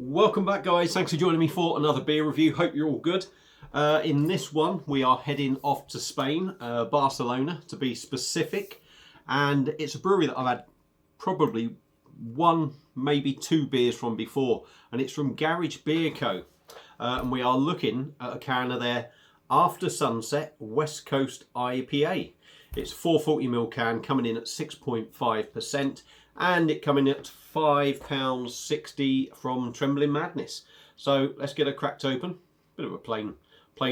Welcome back, guys. Thanks for joining me for another beer review. Hope you're all good. In this one, we are heading off to Spain, Barcelona to be specific. And it's a brewery that I've had probably one, maybe two beers from before. And it's from Garage Beer Co. And we are looking at a can of their After Sunset West Coast IPA. It's 440ml can coming in at 6.5%. And it coming at £5.60 from Trembling Madness. So let's get it cracked open. Bit of a plain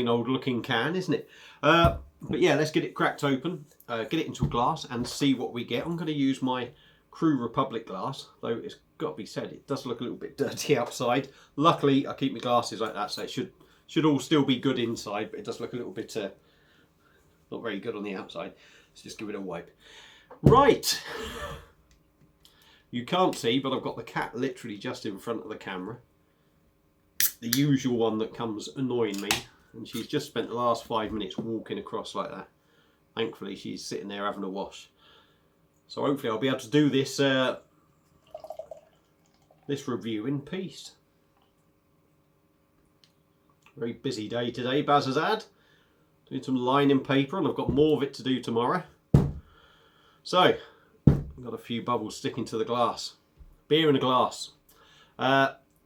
old looking can, isn't it? But yeah, let's get it cracked open, get it into a glass and see what we get. I'm going to use my Crew Republic glass, though it's got to be said, it does look a little bit dirty outside. Luckily, I keep my glasses like that, so it should all still be good inside, but it does look a little bit not very good on the outside. Let's just give it a wipe. Right. You can't see, but I've got the cat literally just in front of the camera. The usual one that comes annoying me. And she's just spent the last 5 minutes walking across like that. Thankfully, she's sitting there having a wash. So hopefully I'll be able to do this, this review in peace. Very busy day today, Baz has had. Doing some lining paper, and I've got more of it to do tomorrow. So, got a few bubbles sticking to the glass. Beer in a glass.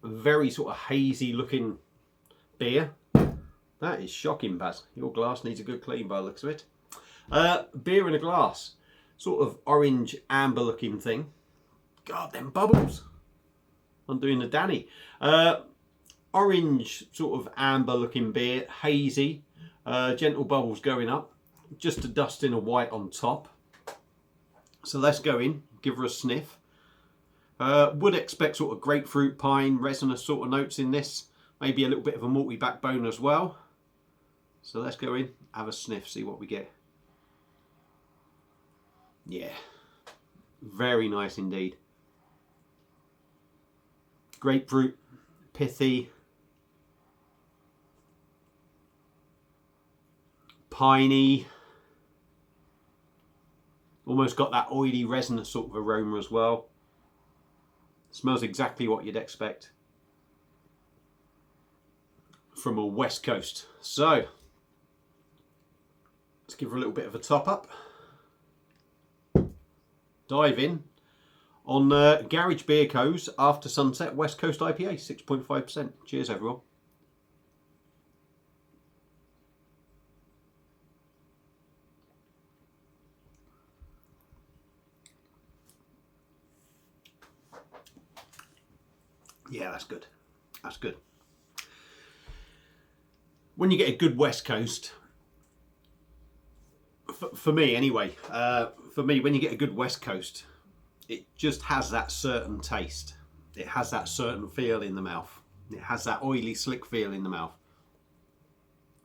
Very sort of hazy looking beer. That is shocking, Baz. Your glass needs a good clean by the looks of it. Beer in a glass. Sort of orange amber looking thing. God, them bubbles. I'm doing the Danny. Orange sort of amber looking beer. Hazy. Gentle bubbles going up. Just a dusting of white on top. So let's go in, give her a sniff. Would expect sort of grapefruit, pine, resinous sort of notes in this. Maybe a little bit of a malty backbone as well. So let's go in, have a sniff, see what we get. Yeah, very nice indeed. Grapefruit, pithy, piney. Almost got that oily, resinous sort of aroma as well. Smells exactly what you'd expect from a West Coast. So, let's give her a little bit of a top up. Dive in on Garage Beer Co.'s After Sunset West Coast IPA, 6.5%. Cheers, everyone. Yeah, that's good. That's good. When you get a good West Coast, for me anyway, for me, when you get a good West Coast, it just has that certain taste. It has that certain feel in the mouth. It has that oily, slick feel in the mouth.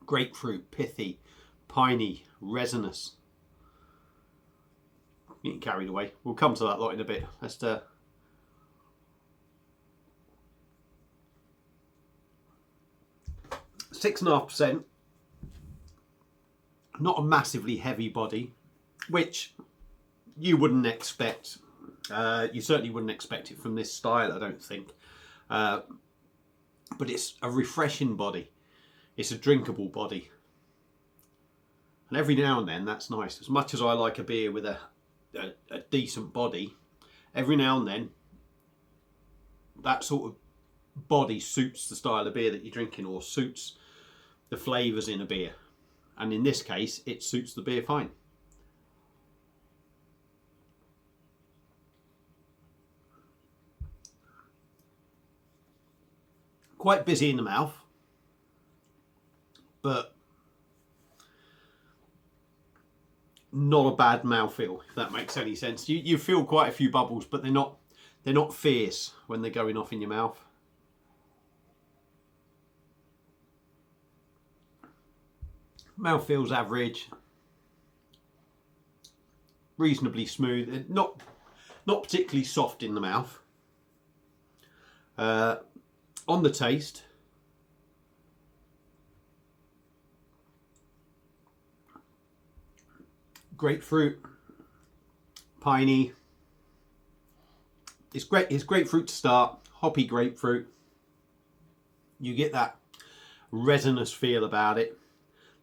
Grapefruit, pithy, piney, resinous. Getting carried away. We'll come to that lot in a bit. Let's 6.5%, not a massively heavy body, which you wouldn't expect. You certainly wouldn't expect it from this style, I don't think. But it's a refreshing body. It's a drinkable body. And every now and then, that's nice. As much as I like a beer with a decent body, every now and then, that sort of body suits the style of beer that you're drinking, or suits the flavours in a beer, and in this case it suits the beer fine. Quite busy in the mouth, but not a bad mouthfeel, if that makes any sense. You feel quite a few bubbles, but they're not fierce when they're going off in your mouth. Mouth feels average, reasonably smooth, not particularly soft in the mouth. On the taste, grapefruit, piney. It's grapefruit to start, hoppy grapefruit. You get that resinous feel about it.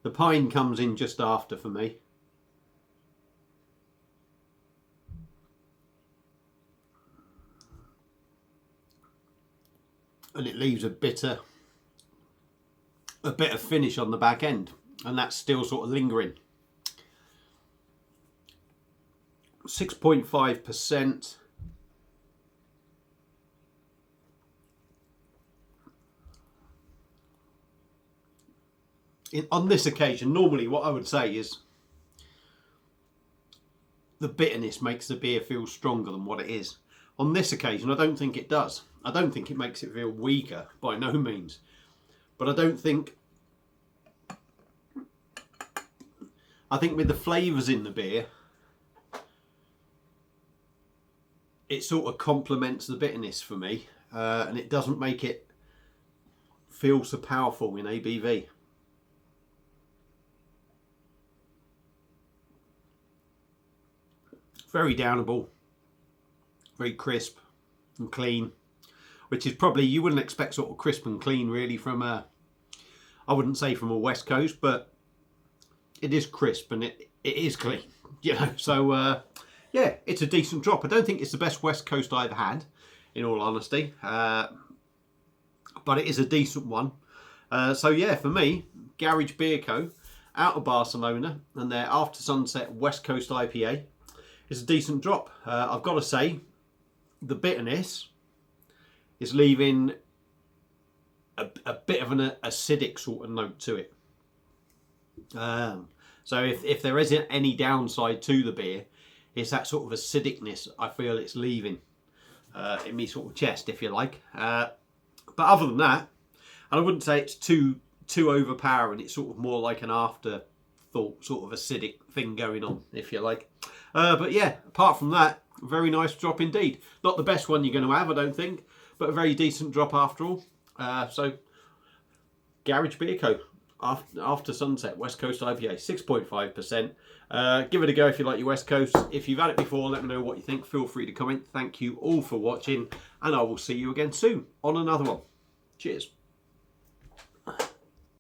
The pine comes in just after for me. And it leaves a bitter finish on the back end, and that's still sort of lingering. 6.5%. On this occasion, normally what I would say is the bitterness makes the beer feel stronger than what it is. On this occasion, I don't think it does. I don't think it makes it feel weaker, by no means. But I think with the flavours in the beer, it sort of complements the bitterness for me, and it doesn't make it feel so powerful in ABV. Very downable, very crisp and clean, which is probably, you wouldn't expect sort of crisp and clean really from I wouldn't say from a West Coast, but it is crisp and it is clean, you know. So yeah, it's a decent drop. I don't think it's the best West Coast I've had, in all honesty, but it is a decent one. So yeah, for me, Garage Beer Co. out of Barcelona, and their After Sunset West Coast IPA is a decent drop. I've got to say, the bitterness is leaving a bit of an acidic sort of note to it. So if there isn't any downside to the beer, it's that sort of acidicness I feel it's leaving in me sort of chest, if you like. But other than that, and I wouldn't say it's too overpowering. It's sort of more like an afterthought sort of acidic thing going on, if you like. But yeah, apart from that, very nice drop indeed. Not the best one you're going to have, I don't think, but a very decent drop after all. So Garage Beer Co. After Sunset West Coast IPA, 6.5%. Give it a go if you like your West Coast. If you've had it before, let me know what you think. Feel free to comment. Thank you all for watching, and I will see you again soon on another one. Cheers.